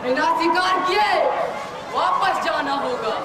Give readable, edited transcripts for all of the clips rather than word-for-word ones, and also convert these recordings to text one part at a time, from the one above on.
बिना शिकार किए वापस जाना होगा।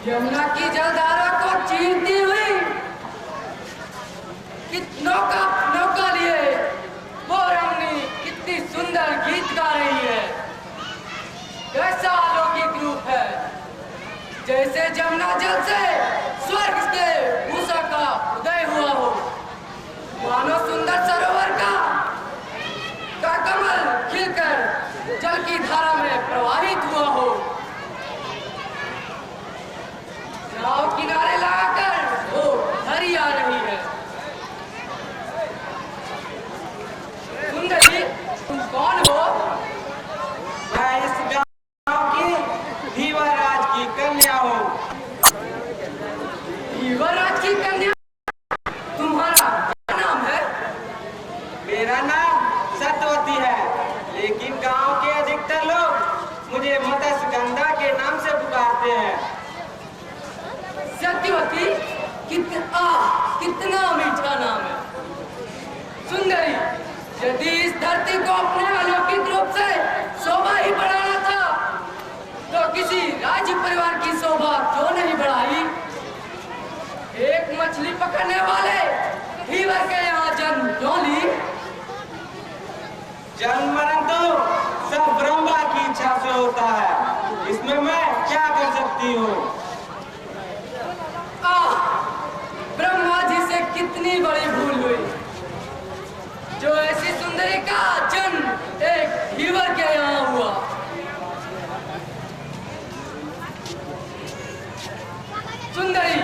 यमुना की जलधारा को चीरती हुई नौका लिए वो रमणी कितनी सुंदर गीत गा रही है। कैसा अलौकिक रूप है, जैसे जमुना जल से स्वर्ग से भूषा का उदय हुआ हो, मानो सुंदर सरोवर का कमल खिलकर जल की धारा में प्रवाहित हुआ हो। नाव किनारे लगाकर वो धरी आ रही है। कितना मीठा नाम है सुंदरी। यदि इस धरती को अपने अलौकिक रूप से शोभा ही बढ़ाना था तो किसी राज्य परिवार की शोभा क्यों नहीं बढ़ाई। एक मछली पकड़ने वाले हीवर के यहाँ जन्म क्यों ली। जन्म मरण तो सब ब्रह्मा की इच्छा से होता है, इसमें मैं क्या कर सकती हूँ। ब्रह्मा जी से कितनी बड़ी भूल हुई जो ऐसी सुंदरी का जन्म एक हीवर के यहाँ हुआ। सुंदरी,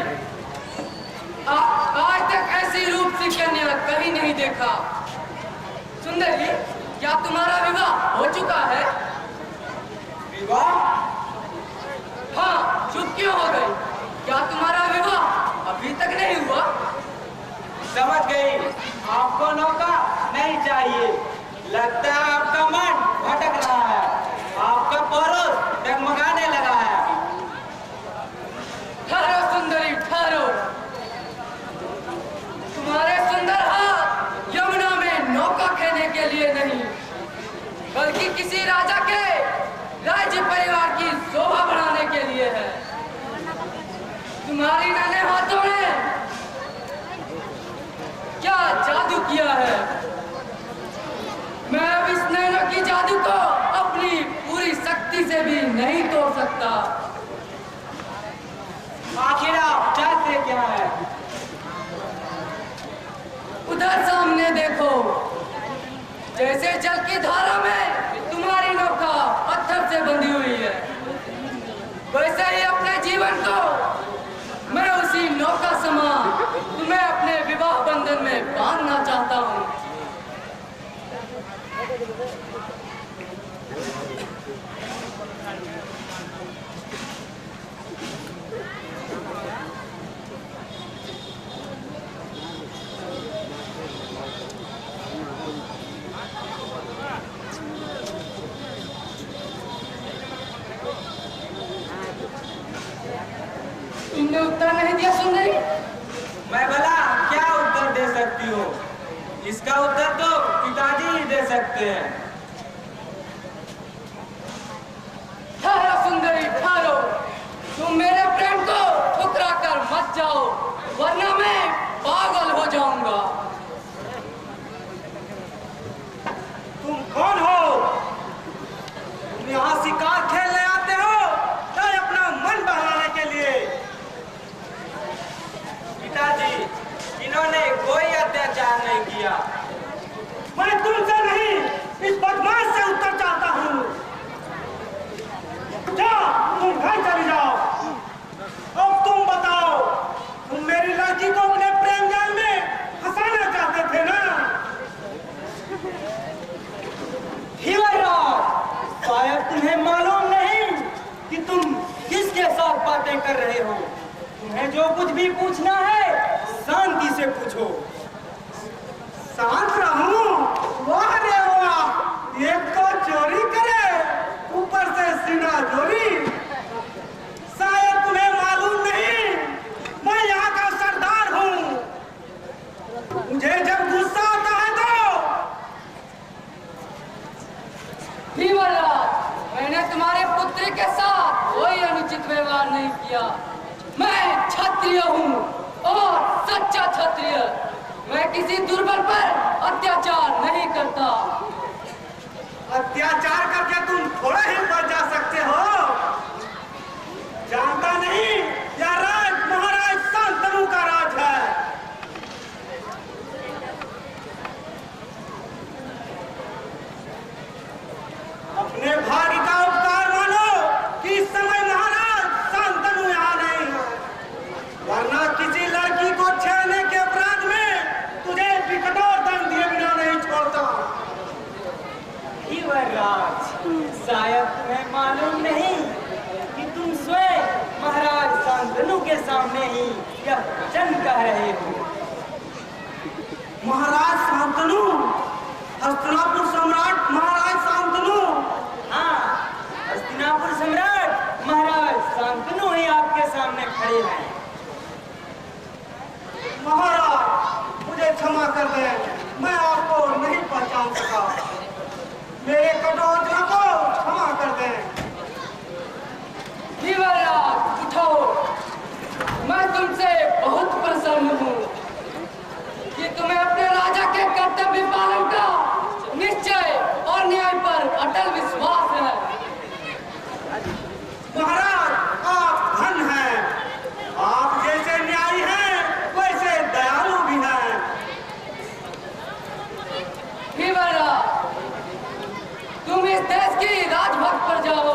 आज तक ऐसी रूप सी कन्या कहीं नहीं देखा। सुंदरी, क्या तुम्हारा विवाह हो चुका है। विवाह? हाँ, चुप क्यों हो गई। क्या तुम्हारा विवाह अभी तक नहीं हुआ। समझ गई, आपको नौका नहीं चाहिए। लगता है आपका मन भटक रहा है, आपका परोस डगमगाने लगा है। ठहरो सुंदरी, ठहरो। तुम्हारे सुंदर हाथ यमुना में नौका खेने के लिए नहीं बल्कि किसी राजा के राज्य परिवार की शोभा बढ़ाने के लिए है। तुम्हारी नन्हे हाथों ने क्या जादू किया है। मैं अब इस नैनों की जादू को अपनी पूरी शक्ति से भी नहीं तोड़ सकता। आखिर आप चाहते क्या है। उधर सामने देखो, जैसे जल की धारा में तुम्हारी नौका पत्थर से बंधी हुई है, वैसे ही अपने जीवन को मैं उसी नौका समान तुम्हें अपने विवाह बंधन में बांधना चाहता हूँ। तुमने उत्तर नहीं दिया सुंदरी। मैं भला क्या उत्तर दे सकती हूँ। इसका उत्तर तो पिताजी ही दे सकते हैं। ठहरो सुंदरी, ठहरो। तुम मेरे प्रेम को ठुकरा कर मत जाओ, वरना मैं पागल हो जाऊंगा। तुम कौन हो। तुम यहाँ शिकार खेलने आते हो या अपना मन बहलाने के लिए। पिताजी, इन्होंने कोई अत्याचार नहीं किया। मैं तुमसे नहीं, इस बदमाश से उत्तर चाहता हूँ। जाओ, तुम घर चली जाओ। अब तुम बताओ, तुम मेरी लड़की को अपने प्रेम जाल में फंसाना चाहते थे ना। शायद तुम्हें मालूम नहीं कि तुम किसके साथ बातें कर रहे हो। तुम्हें जो कुछ भी पूछना है शांति से पूछो। शांत रहूं? वाह रे वाह, एक तो चोरी करे ऊपर से सीना चोरी। शायद तुम्हें मालूम नहीं, मैं यहाँ का सरदार हूँ। मुझे जब गुस्सा आता है तो मैंने तुम्हारे पुत्र के साथ कोई अनुचित व्यवहार नहीं किया। मैं क्षत्रिय हूँ और सच्चा क्षत्रिय। मैं किसी दुर्बल पर अत्याचार नहीं करता। अत्याचार करके तुम थोड़ा ही बच जा सकते हो। जानता नहीं, यह राज महाराज शांतनु का राज है। अपने भाग्य का उपकार मानो कि इस समय महाराज शांतनु यहाँ नहीं है, वरना किसी लड़की को छेड़ने के अपराध में तुझे कठोर दंड दिए बिना नहीं छोड़ता। युवराज, शायद तुम्हें मालूम नहीं कि तुम स्वयं महाराज शांतनु के सामने ही यह वचन कह रहे हो। महाराज शांतनु, हस्तिनापुर सम्राट महाराज शांतनु। हाँ, हस्तिनापुर सम्राट महाराज शांतनु ही आपके सामने खड़े हैं। कर दें, मैं आपको नहीं पहचान सका। मेरे कटौतियों को क्षमा कर दें। युवराज उठो, मैं तुमसे बहुत प्रसन्न हूँ कि तुम्हें अपने राजा के कर्तव्य पालन का निश्चय और न्याय पर अटल विश्वास है। महाराज, आप धन हैं। आप जैसे न्यायी हैं वैसे दयालु भी हैं। युवराज, तुम इस देश की राजभक्त पर जाओ।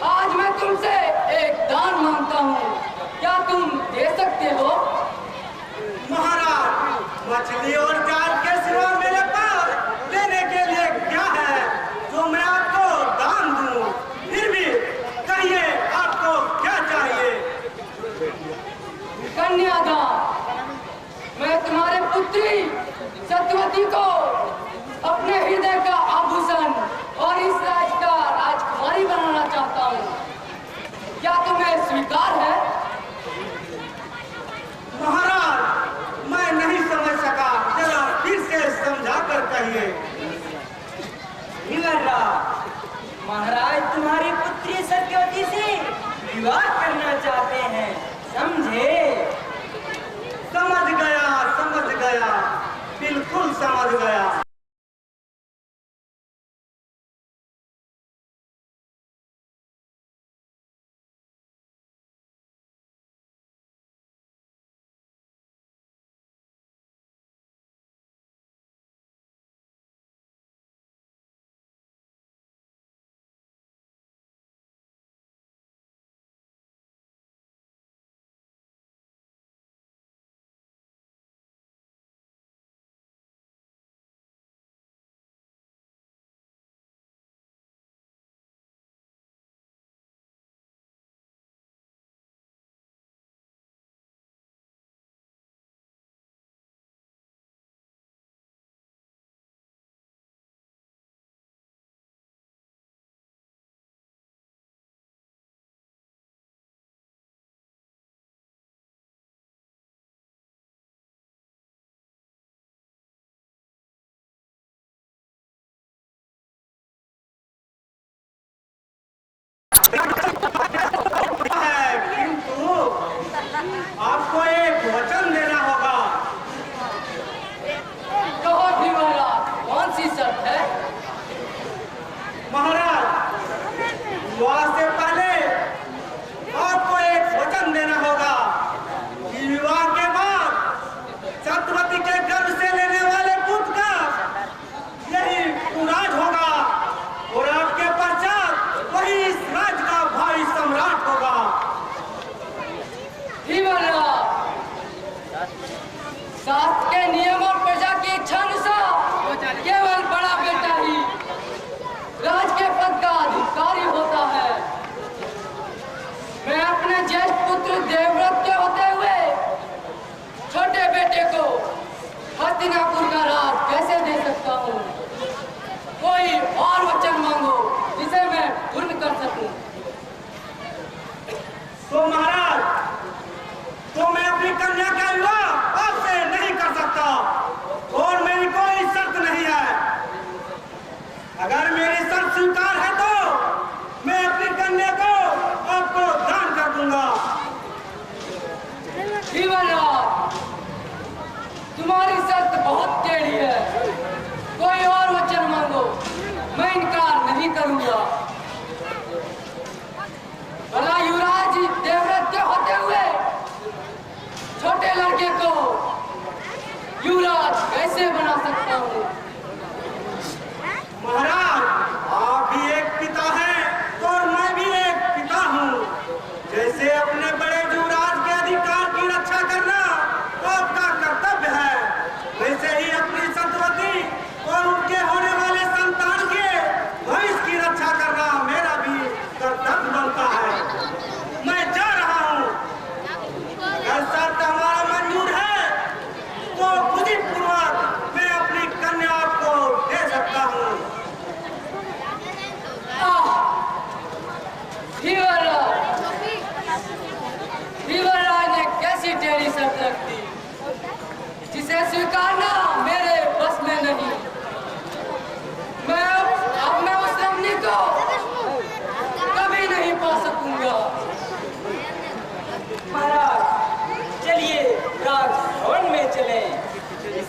आज मैं तुमसे एक दान मांगता हूँ, क्या तुम दे सकते हो? महाराज, मछली और जाल के सिवा मेरे पास देने के लिए क्या है जो मैं आपको दान दूं? फिर भी कहिए, आपको क्या चाहिए? कन्यादान। मैं तुम्हारे पुत्री सत्यवती को अपने हृदय का आभूषण और इस राज का राजकुमारी बनाना चाहता हूँ, क्या तुम्हें स्वीकार है? महाराज, मैं नहीं समझ सका, जरा फिर से समझा कर कहिए। युवराज, महाराज तुम्हारी पुत्री सत्यवती से विवाह करना चाहते हैं, समझे? समझ गया, बिल्कुल समझ गया। किंतु आपको एक वचन देना होगा। कहो युवराज, कौन सी शर्त है? महाराज, विवाह से पहले आपको एक वचन देना होगा कि विवाह के बाद सत्यवती के गर्भ से लेने वाले पुत्र का यही कुराज होगा और आपके पश्चात वही इस राज का भाई सम्राट होगा। युवराज, शास्त्र के नियम और प्रजा की इच्छा अनुसार केवल बड़ा बेटा ही राज के पद का अधिकारी होता है। मैं अपने ज्येष्ठ पुत्र देवव्रत के होते हुए छोटे बेटे को हस्तिनापुर का राज कैसे दे सकता हूँ? कोई और वचन मांगो जिसे मैं पूर्ण कर सकूं। तो महाराज, तो मैं अपनी कन्या का विवाह आपसे नहीं कर सकता और मेरी कोई शर्त नहीं है। अगर मेरी शर्त स्वीकार है तो मैं अपनी कन्या को आपको दान कर दूंगा। युवराज, तुम्हारी शर्त बहुत टेढ़ी है, कोई और वचन मांगो, मैं इनकार नहीं करूंगा। भला युवराज देवव्रत के होते हुए छोटे लड़के को युवराज कैसे बना सकता हूँ? महाराज, आप भी एक पिता हैं और मैं भी एक पिता हूँ। जैसे अपने बड़े युवराज के अधिकार की रक्षा करना आपका कर्तव्य है, वैसे ही अपनी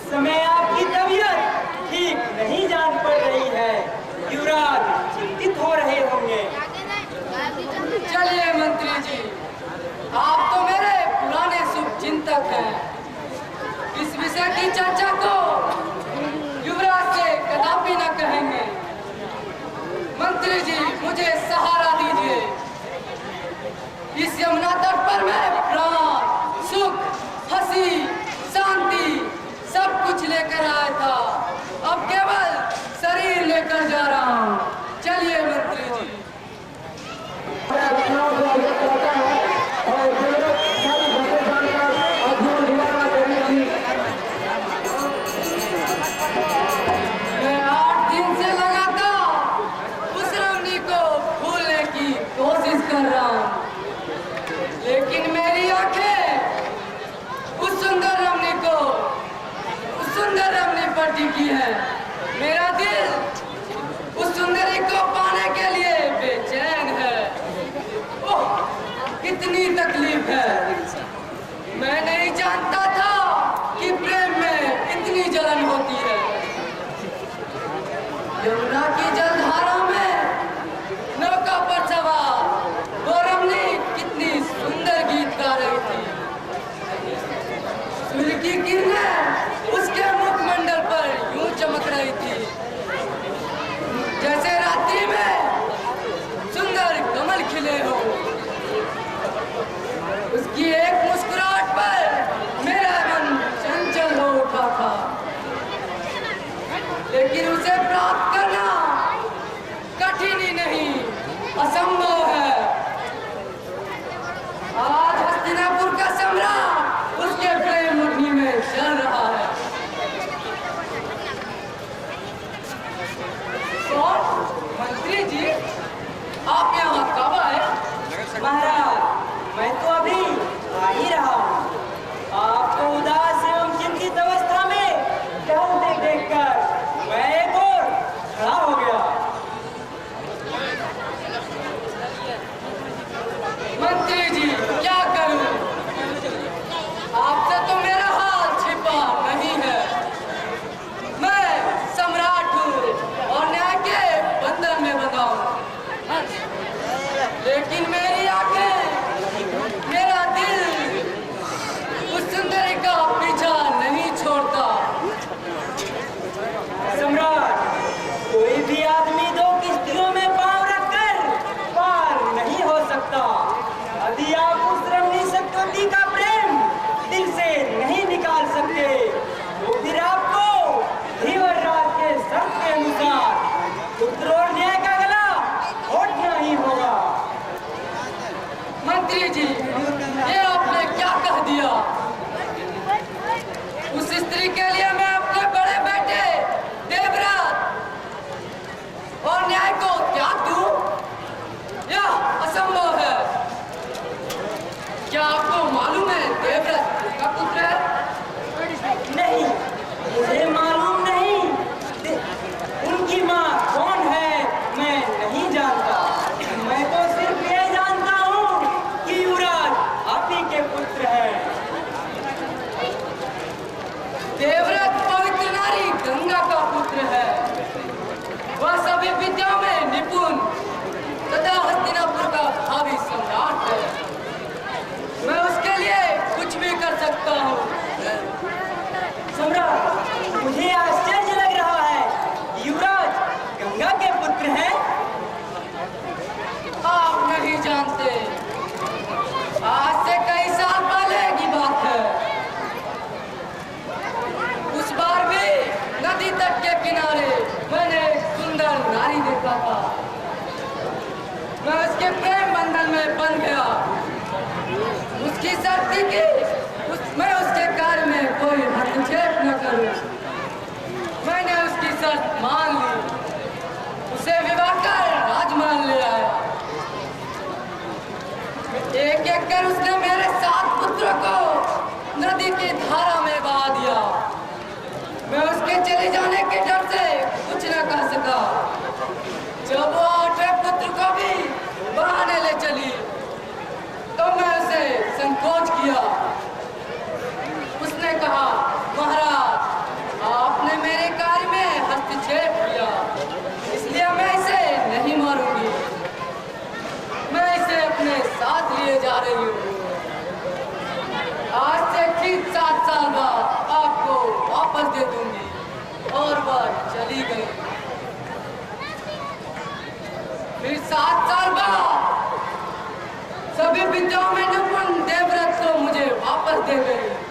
इस समय आपकी तबीयत ठीक नहीं जान पड़ रही है। युवराज चिंतित हो रहे होंगे। चलिए मंत्री जी, आप तो मेरे पुराने शुभ चिंतक हैं। इस विषय की चर्चा को युवराज से कदापि न कहेंगे। मंत्री जी, मुझे सहारा दीजिए। इस यमुना तट पर मैं प्राण, सुख, हंसी, शांति सब कुछ लेकर आया था। अब केवल शरीर लेकर जा रहा हूँ। चलिए मंत्री जी। मैं 8 दिन से लगातार उस रमणी को भूलने की कोशिश कर रहा हूँ, लेकिन मेरी आंखें उस सुंदर रमणी को, उस सुंदर रमणी पर टिकी है। मेरा दिल उस सुंदरी को पाने के लिए बेचैन है। ओह, कितनी तकलीफ है। मैं नहीं जानता था कि प्रेम में इतनी जलन होती है। यमुना की जलधारा में नौका पर सवार वो रमणी कितनी सुंदर गीत गा रही थी। सूर्य की किरणें उसके मुखमंडल पर यूं चमक रही थी जैसे रात्रि में सुंदर कमल खिले हो। उसकी एक मुस्कुराहट पर मेरा मन चंचल हो उठा था, लेकिन उसे प्राप्त करना कठिन ही नहीं, असंभव है। आज हस्तिनापुर का सम्राट उसके प्रेम अग्नि में जल रहा है। कौन? मंत्री जी, आप यहाँ कब आए? महाराज, मैं तो अभी आ ही रहा हूँ। आपको उदास एवं चिंतित अवस्था में टहलते देखकर मैं एक और खड़ा हो गया। मंत्री जी, क्या करूं? आपसे तो मेरा हाल छिपा नहीं है। मैं सम्राट हूँ और न्याय के बंधन में बंधा हूँ, लेकिन मेरी आंखें, मेरा दिल उस सुंदरी का पीछा नहीं छोड़ता। सम्राट, कोई भी आदमी दो किश्तियों में पांव रखकर पार नहीं हो सकता। यदि आप उस रमणी सत्यवती का प्रेम दिल से नहीं निकाल सकते तो फिर आपको धीवर राज के शर्त के अनुसार पुत्र और न्याय का गला घोटना ही होगा। मंत्री जी, ये आपने क्या कह दिया? उस स्त्री के लिए मैं अपने बड़े बेटे देवव्रत और न्याय को त्याग दूं? यह असंभव है। क्या आपको मालूम है देवव्रत का पुत्र है? नहीं, मुझे मालूम नहीं। उनकी माँ कौन है मैं नहीं जानता। मैं तो सिर्फ ये जानता हूँ कि युवराज आप ही के पुत्र हैं। देवव्रत पवित्र नारी गंगा का पुत्र है। वह सभी विद्याओं में निपुण तथा हस्तिनापुर का भावी सम्राट है। मैं उसके लिए कुछ भी कर सकता हूँ। सम्राट, मुझे आश्चर्य लग रहा है। युवराज गंगा के पुत्र हैं? आप नहीं जानते। आज से कई साल पहले की बात है। उस बार भी नदी तट के किनारे मैंने एक सुंदर नारी देखा था। मैं उसके प्रेम बंधन में बंध गया। उसकी शर्त थी कि मैं उसके कार्य में कोई हस्तक्षेप न करूं। मैंने उसकी शर्त मान ली। उसे विवाह कर राजमहल ले आया। एक एक कर उसने मेरे 7 पुत्रों को नदी की धारा में बहा दिया। मैं उसके चले जाने के डर से कुछ न कह सका। जब वो 8वें पुत्र को भी बहाने ले चली तो मैं उसे संकोच किया। उसने कहा, महाराज दी गई। फिर 7 साल बाद सभी विद्याओं में निपुण देवव्रत को मुझे वापस दे गई।